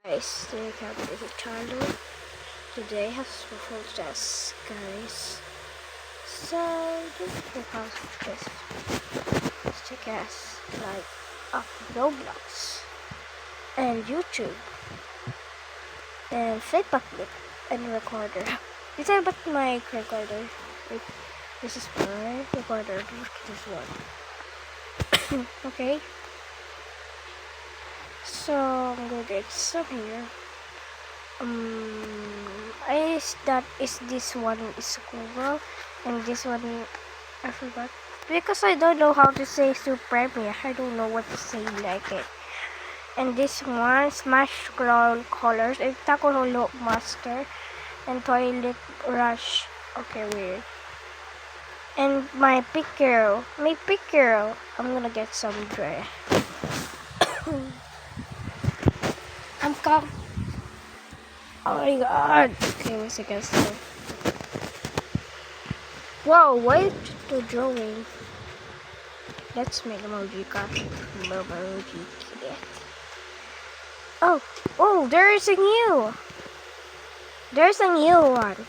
Guys, today I have this channel. Today has full test, guys. So just because of this, let's check us like up Roblox and YouTube and feedback loop and recorder. This is about my recorder. Wait, this is my recorder. Look at this one. Okay. So I'm gonna get some here. This one is Google and this one I forgot because I don't know how to say Supreme. I don't know what to say like it. And this one Smash Scroll Colors and Taco Holo Master and Toilet Rush. Okay, weird. And my picker, I'm gonna get some dry. I'm come. Oh my god. Okay, wait a second. Whoa, why is the drawing? Let's make emoji cut. Emoji kit. Oh, there's a new one.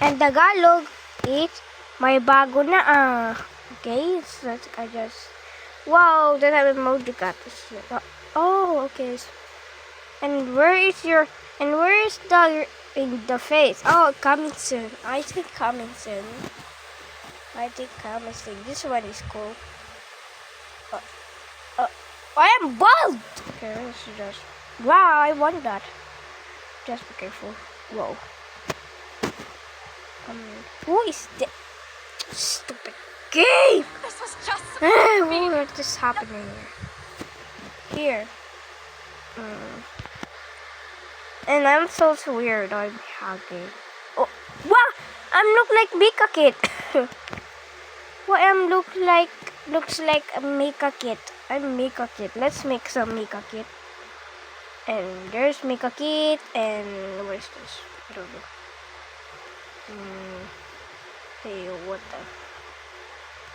And Tagalog is may bago na Okay, so I just wow, that have emoji cut. Oh, okay. And where is the in the face? Oh, coming soon. I think coming soon. This one is cool. I am bald. Okay, this is just wow. I want that. Just be careful. Whoa. Who is that? Stupid game. This was just what is happening here? And I'm so weird. I'm hugging. Oh, wow! I'm look like Mika Kit. What I'm looks like a Mika Kit. I'm Mika Kit. Let's make some Mika Kit. And there's Mika Kit. And where's this? I don't know. Hey, what the?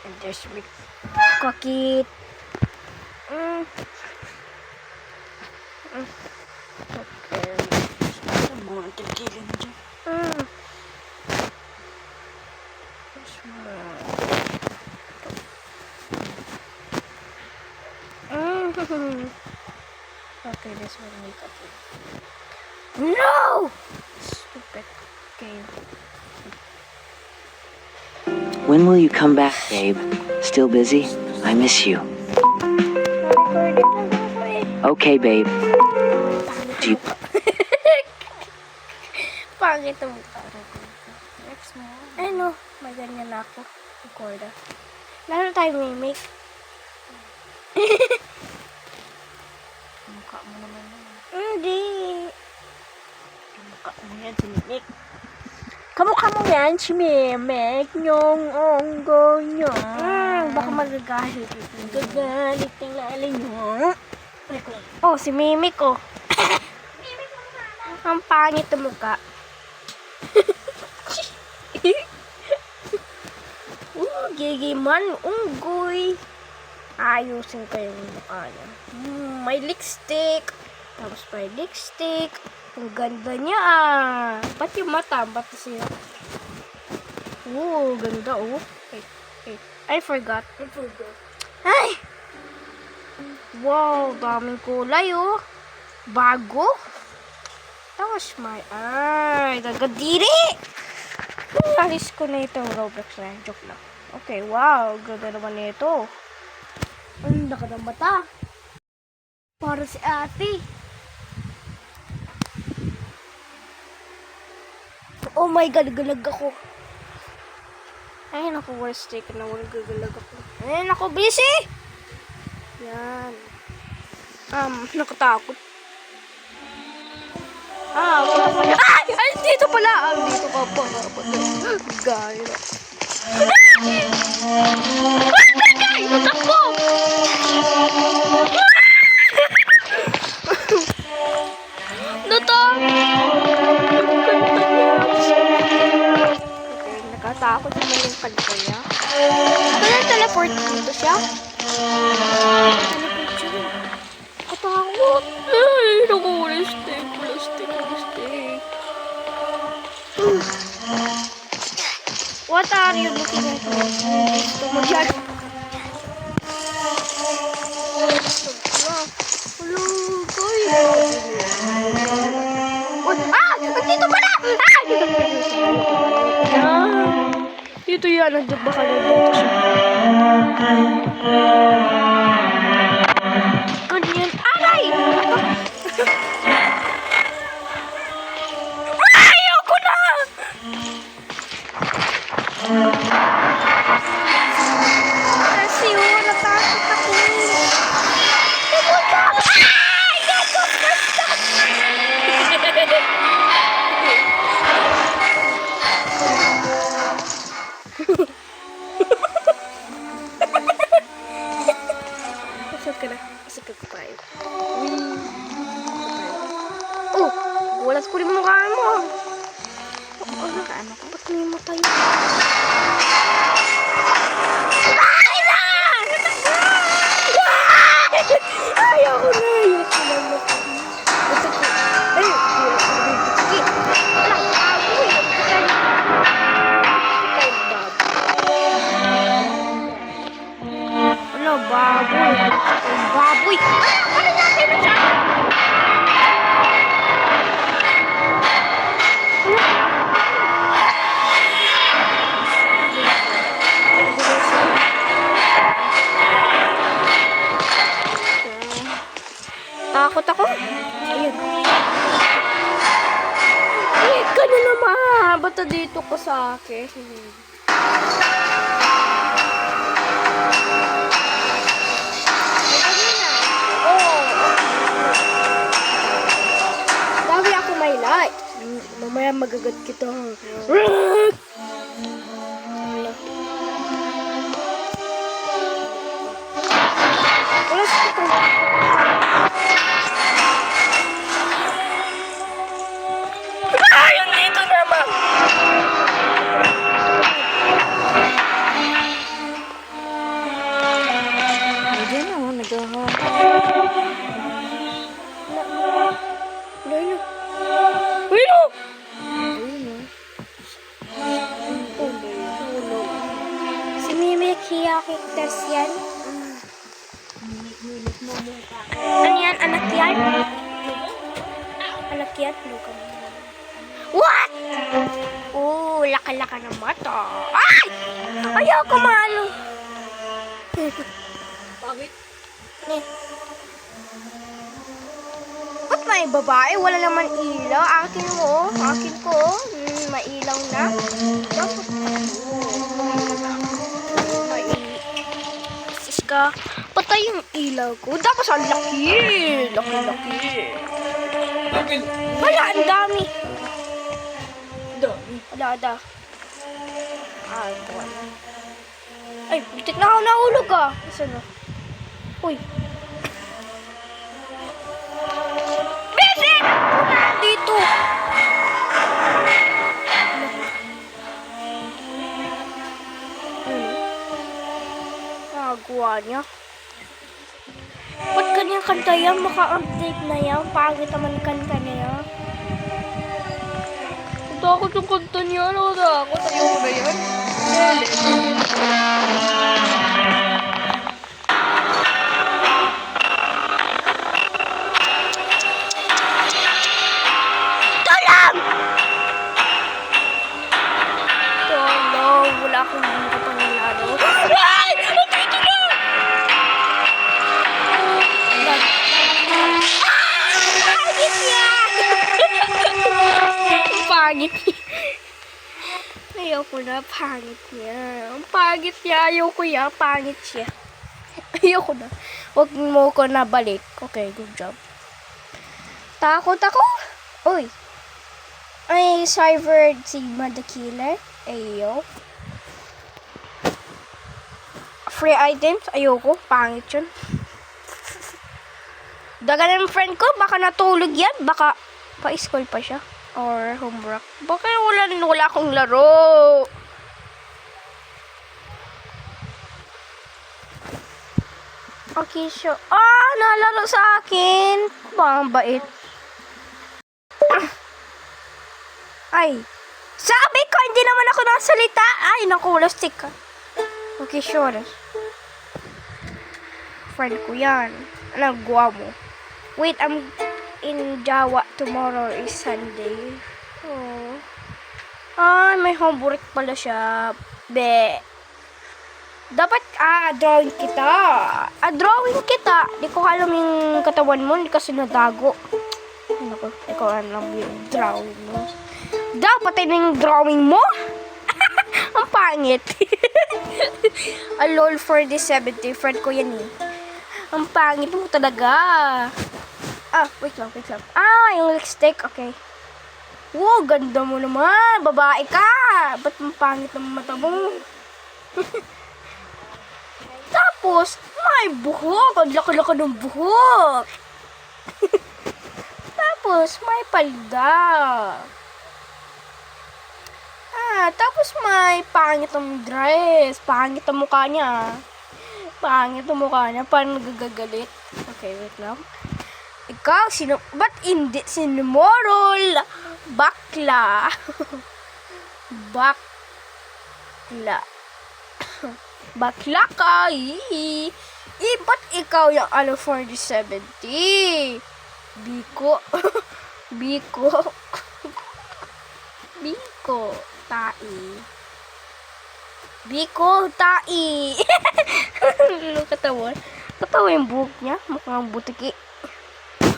And there's Mika Kit. Okay. more killing you. Okay, this one we got it. No! Stupid game. When will you come back, babe? Still busy? I miss you. Okay, babe. Do you... Pangit ang mukha. Next mo. Ay no, may ganyan na ako. Recorda. Lalo tayo mimic. Mukha mo naman yan. Hindi. Mukha mo yan, si Mimik. Kamukha mo yan, si Mimik. Yung onggo nyo. Baka magagalit. Gagalit ng lali nyo. Oh, si Mimic oh. Ang pangit ang mukha. Gigiman, unggoy. Ayusin ko yung mukha niya. May lipstick. Tapos may lipstick. Ang ganda niya Ba't yung mata? Ba't siya? Ganda Wait. I forgot. Ay! Wow, daming kulay Bago. Tapos may nagadiri! Alis ko na itong Roblox na. Joke lang. Okay, wow. Ganda naman nito. Ang laki ng mata. Para si ate. Oh my God, galag ako. Ay, naku, worst take na wala gagalag ako. Ay, naku, busy! Yan. Nakatakot. Ay, dito pala. Dito ka pa. Gaya. Ay, natakbo! Okay, nakatakot naman yung kanta niya. Teleport dito siya. Teleport siya. Katakot. Ay, naku. What are you looking at? Gusto mo dyan? Hello, guys. Ah! Nandito pala! Ah! Dito yan. Nandito baka nandito siya. Ganyan. Aray! Ayoko na! Kasi natakot ako. Pumunta! Ay! Gato! Asad ka na. Asad ka tayo. Oh! Walas ko rin mo mukha mo. Ano ka? Ano ka? Ba't may mata yun? Ay na! Ayaw ko na. Ayaw ko na. Ay! Wala! Baboy! Ano? Baboy! Baboy! Ano natin na siya? Takot ako. Ayun. Ay, ka na naman. Ba't dito ka sa akin? Oh. Dami ako may light. Mamaya magagat kita. Wala sa ito. Ayun dito naman. Diyan na, nagawa. Ayun. Ayun. Si Mimik Hiyakicters yan. Ano yan? Anak yan? Anak yan? What? Oh, laki-laki ng mata. Ay! Ayaw ko malo. Bakit? Ba't may babae? Wala naman ilaw. Akin mo. Akin ko. Mailaw na. Dapat sis ka. Patay yung ilaw ko. Dapat ang laki. Laki-laki. Bakit? Wala, ang dami. Dami. Dada. Ay, wala. Ay, bitik na ako nahulog ah. Isa na. Uy. Bisit! Dito. Nagawa niya. Ba't kanyang kanta yan? Maka-update na yan. Pangit naman kanta niya. Takot yung kanta niya. Takot. Ayoko na yan. Tolong! Tolong! Wala akong buka pang nilaro. Ay! Nandito na! Pangit niya! Pangit niya. Ayoko na, pangit niya. Ang pangit niya, ayoko ya, pangit siya. Ayoko na. Huwag mo ko na balik. Okay, good job. Takot ako. Uy. Ay, Cyber Sigma the Killer. Ayo. Free items. Ayoko. Pangit yun. Dagan ng friend ko. Baka natulog yan. Baka pa-school pa siya. Or homework. Baka wala akong laro. Okay, so. Ah, nalaro sa akin. Bang bait. Ay. Sabi ko, hindi naman ako nakasalita. Ay, naku, lastik ka. Okay, sure. Friend ko yan. Ano, gawa mo? Wait, I'm in Java. Tomorrow is Sunday. Oh. Ah, may homework pala siya. Be. Dapat, drawing kita. Drawing kita. Di ko alam yung katawan mo. Hindi kasi nadago. Naku, di ko alam yung drawing mo. Dapat ay yung drawing mo? Ang pangit. Lol for the 70. Friend ko yan eh. Ang pangit mo talaga. Wait lang. Yung lipstick. Okay. Wow, ganda mo naman. Babae ka. Ba't ang pangit ng mata mo? Tapos, may buhok. Ang laki-laki ng buhok. Tapos, may palda. Tapos may pangit ang dress. Pangit ang mukha niya. Parang nagagagalit. Okay, wait lang. Ikaw, ba't hindi sinumorol? Bakla. Bakla ka. Ba't ikaw yung for the 70? Biko. Tai. Katawa yung buhok niya. Mukhang butiki.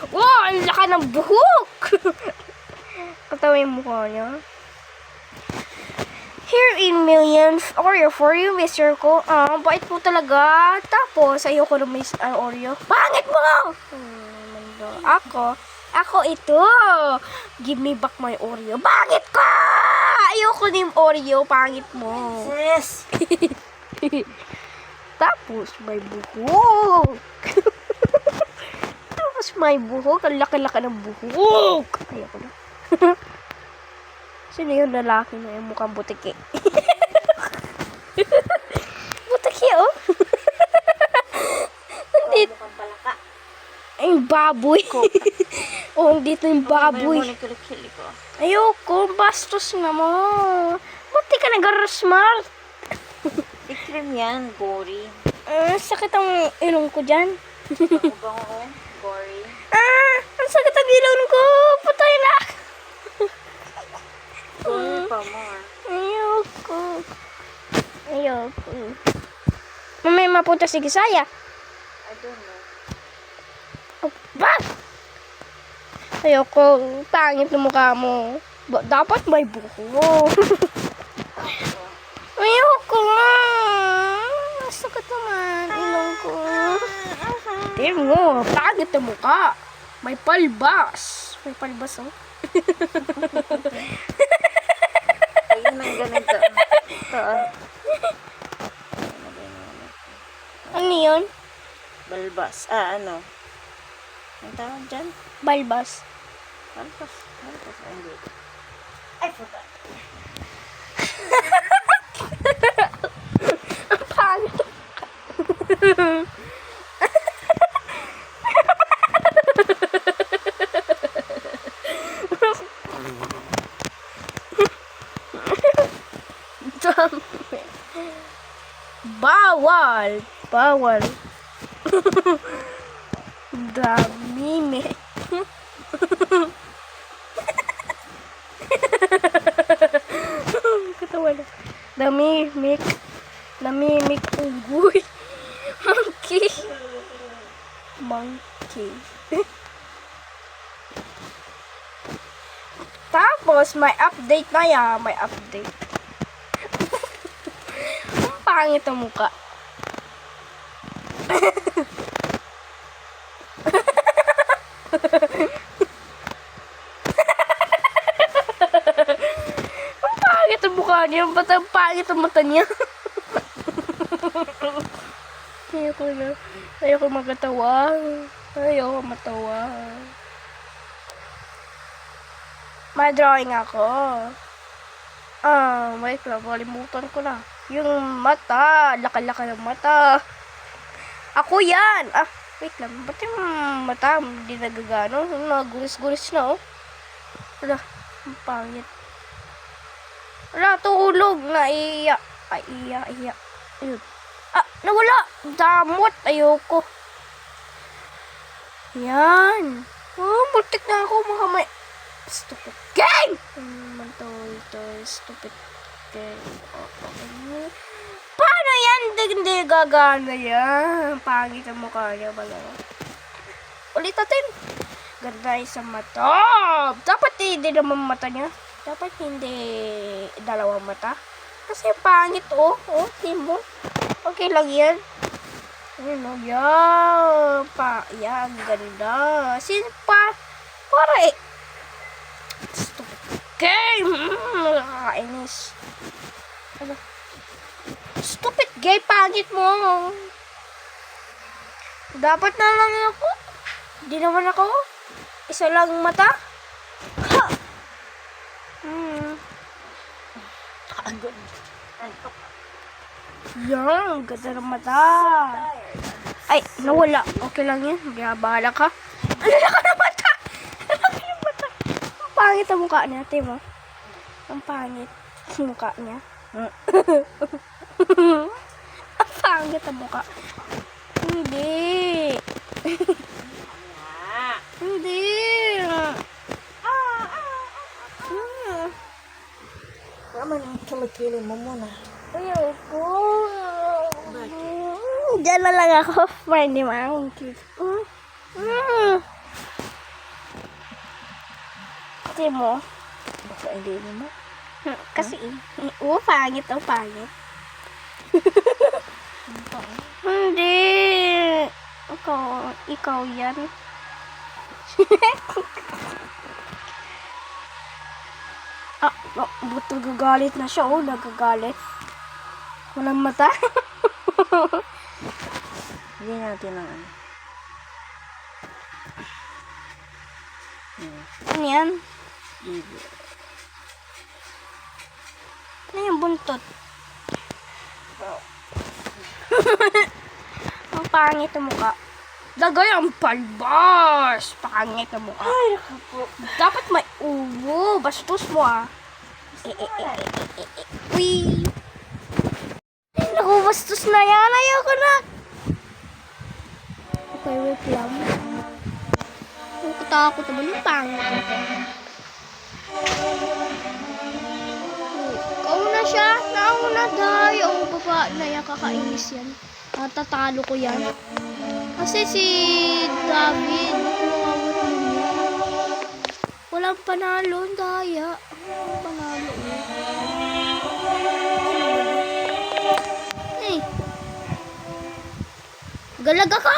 Wow, ang laki ng buhok. Katawa yung mukha niya. Here in millions, Oreo for you, Mr. Ko. Bait po talaga. Tapos, ayoko na may Oreo. Pangit mo! Ako ito. Give me back my Oreo. Pangit ka! Ayoko na yung Oreo. Pangit mo. Yes. Tapos, may buhok. Ang laki-laki ng buhok. Ayoko na. Sino yung lalaki na yung mukhang butiki? Butiki, oh. Hindi. Mukhang palaka. Ay, yung baboy. Dito yung baboy. Ayoko, bastos na mo. Ba't di ka nag-smart? Ikrim yan, gory. Sakit ang ilong ko dyan. Bango, gory. Ang sakit ang ilong ko. Patay na. Gory pa more. Ayoko. Mamaya mapunta si Gisaya. I don't know. Ayoko. Pangit na mukha mo. Dapat may buhok. Ayoko nga. Sakit naman. Ilong ko. Tingnan mo. Pangit na mukha. May palbas. Oh. Ayun ang ganito. Ito. Ano yun? Balbas. Ano? Ang tawag dyan? Balbas. Balbas. Hindi. I forgot. Ang pangit. Bawal. Damime. Katawa na. Namimik unggoy. Monkey. Tapos, may update na yan. May update. Ang pangit ang mukha. Ang pangit ang mukha niya. Ba't ang pangit ang mata niya? Ayoko magkatawa. Ayoko matawa. May drawing ako. Wait lang. Kalimutan ko na. Yung mata. Laka-laka ng mata. Ako yan. Wait lang. Ba't yung mata hindi nagagano? Nagulis-gulis na, oh. Wala. Ang pangit. Wala, tulog. Naiya. Ay, iya. Ayun. Ah, nawala. Damot. Ayoko. Yan. Oh, multik na ako. Mga may... Stupid game! Ito, stupid game. Paano yan? Hindi gagana yan. Pangit ang mukha niya. Ulit natin. Ganda yung sa mata. Dapat hindi naman mata niya. Dapat hindi dalawang mata. Kasi pangit tingin mo. Okay lang yan. Ano yan? Yan, ganda. Para stupid game. Nakakainis. Ano? Stupid game, pangit mo. Dapat na lang ako. Hindi naman ako. Isa lang mata. Ha! Yan, ganda ng mata. Ay, nawala. Okay lang yan. Bahala ka. Ang laki ng mata. Ang laki ng mata. Ang pangit ang mukha niya, Timo. Ang pangit ang mukha niya. Ang pangit ang mukha. Hindi. Hindi. Naman, kilikili mo muna. Ayoko. Diyan na lang ako. Friend ni Monkey. Kasi mo. Baka hindi mo. Kasi, pangit. Hindi. Ikaw yan. Buto gagalit na siya. Nagagalit. Walang mata. Hindi natin ang ano. Ano yan? Bibi. Ano yung buntot? Ang pangit ang mukha. Lagay ang palbas. Pangit ang mukha. Ay, naku po. Dapat may uwo. Bastos mo Uy. Naku, bastos na yan. Ayoko na. Okay, wait lang. Ang katakot naman yung pangit. Kauna siya. Nauna dahil. Baba na yan. Kakainis yan. Tatalo ko yan. Kasi si David, walang panalo, daya. Walang panalo. Hey. Galaga ka!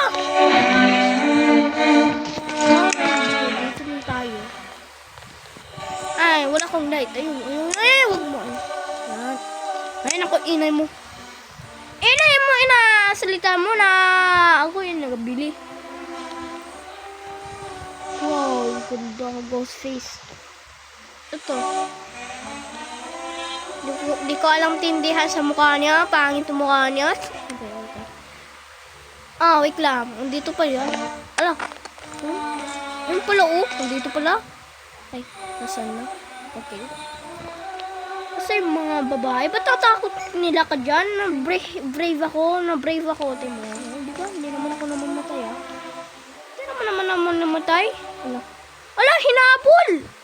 Dito na tayo. Ay, wala akong light. Ayun. Wag mo. Yan. Ay, naku, inay mo. Salita mo na ako yung nagabili. Wow, ganda ng ghost face. Ito. Di ko alam tindihan sa mukha niya. Pangit ang mukha niya. Okay. Wait lang. Dito pa yan. Ala. Ayun pala dito pala. Ay, nasan na? Okay. Kasi mga babae, ba't tatakot nila ka dyan? Brave ako, Timo. Hindi naman ako namamatay, Hindi naman namatay. Ala,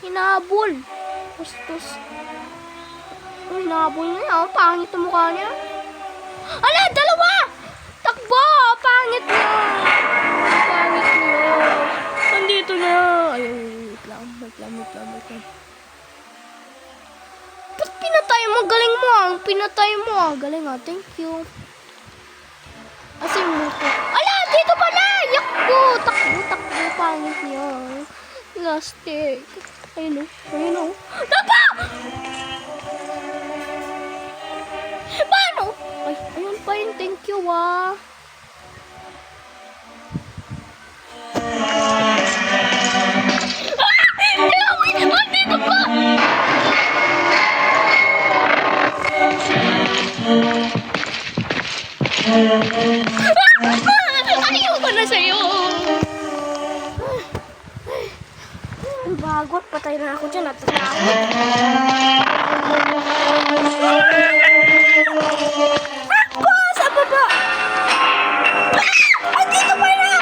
hinabol! Bastos. Hinabol niya, pangit ang mukha niya. Ala, dalawa! Takbo! Pangit niya! Nandito na! Ay, wait lang. Pinatay mo, galing mo pinatay mo galing thank you. Kasi mo ko. Ala, dito pala! Yakbo! Takbo, pangit niya. Plastic. Ayun o. Tapa! Paano? Ay, ayun pa yun, thank you Dito pa! Ayoko na sa'yo. Bagot, patay na ako dyan at natakot. Ako! Sa baba! Ay, dito pa na!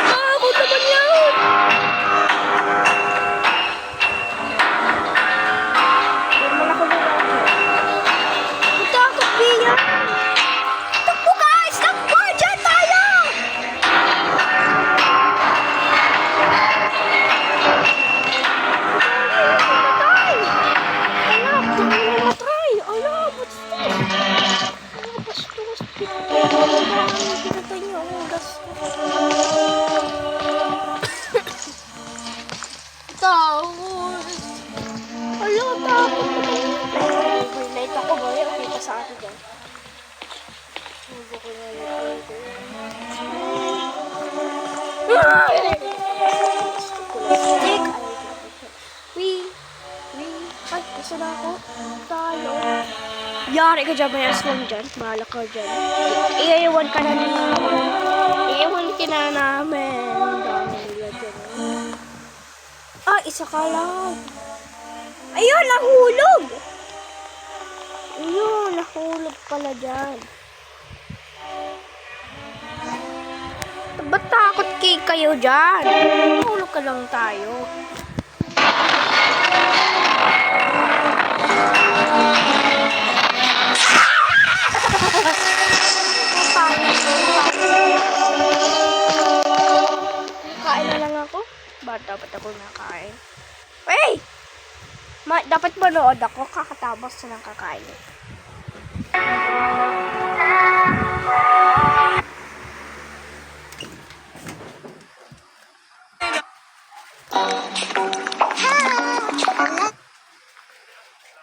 Ako naman yan! Hindi naman ako lalaki. Takot, Bia! Takbo guys! Takbo! Diyan tayo! Matay! Anak! Di mo matay! Alam! What's this? Ano bastos? Pinatay niyo ako. Bastos. Takot! Alam! Takot! May light ako ba? Okay ka sa akin dyan. Huwag ko na light ko. Stick! Ay, isa na ako. Tayo. Yari ka dyan, may aswang dyan. Mahala ka dyan. Iiwan ka na namin. Iiwan ka na namin. Ang dami nila dyan. Ah, isa ka lang. Ayun, nahulog! Ayun, nahulog pala dyan. Ba't takot kayo dyan? Nahulog ka lang tayo. Kain na lang ako. Ba't dapat ako nakain? Hey! Dapat manood ako kakatapos na ng kakain.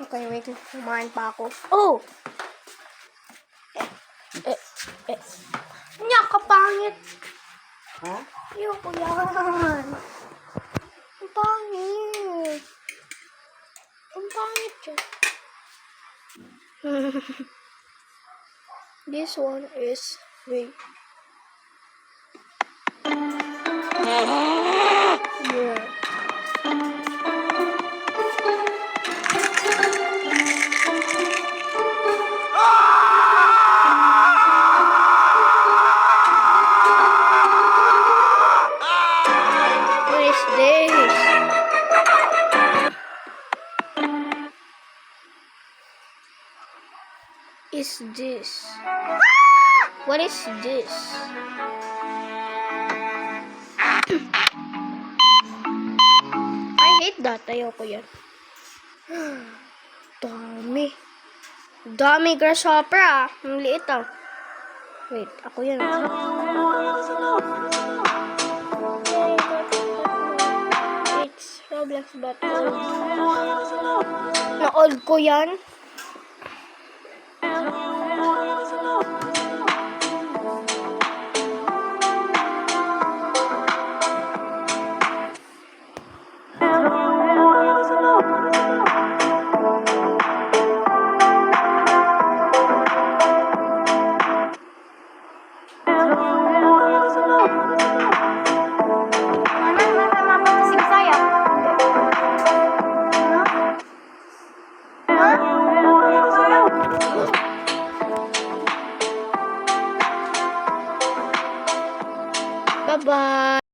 Okay, wait. Kumain pa ako. Oh! Nya, kapangit. Ha? Ayoko yan. Ang pangit. Ang pangit yan. This one is wait. Yeah. What is this? Is this? What is this? I hate that. Ayoko yan. Dami. Dami grasshopper ah. Ang liit ah. Wait, ako yan. It's Roblox Battle. Na-old ko yan. Bye-bye.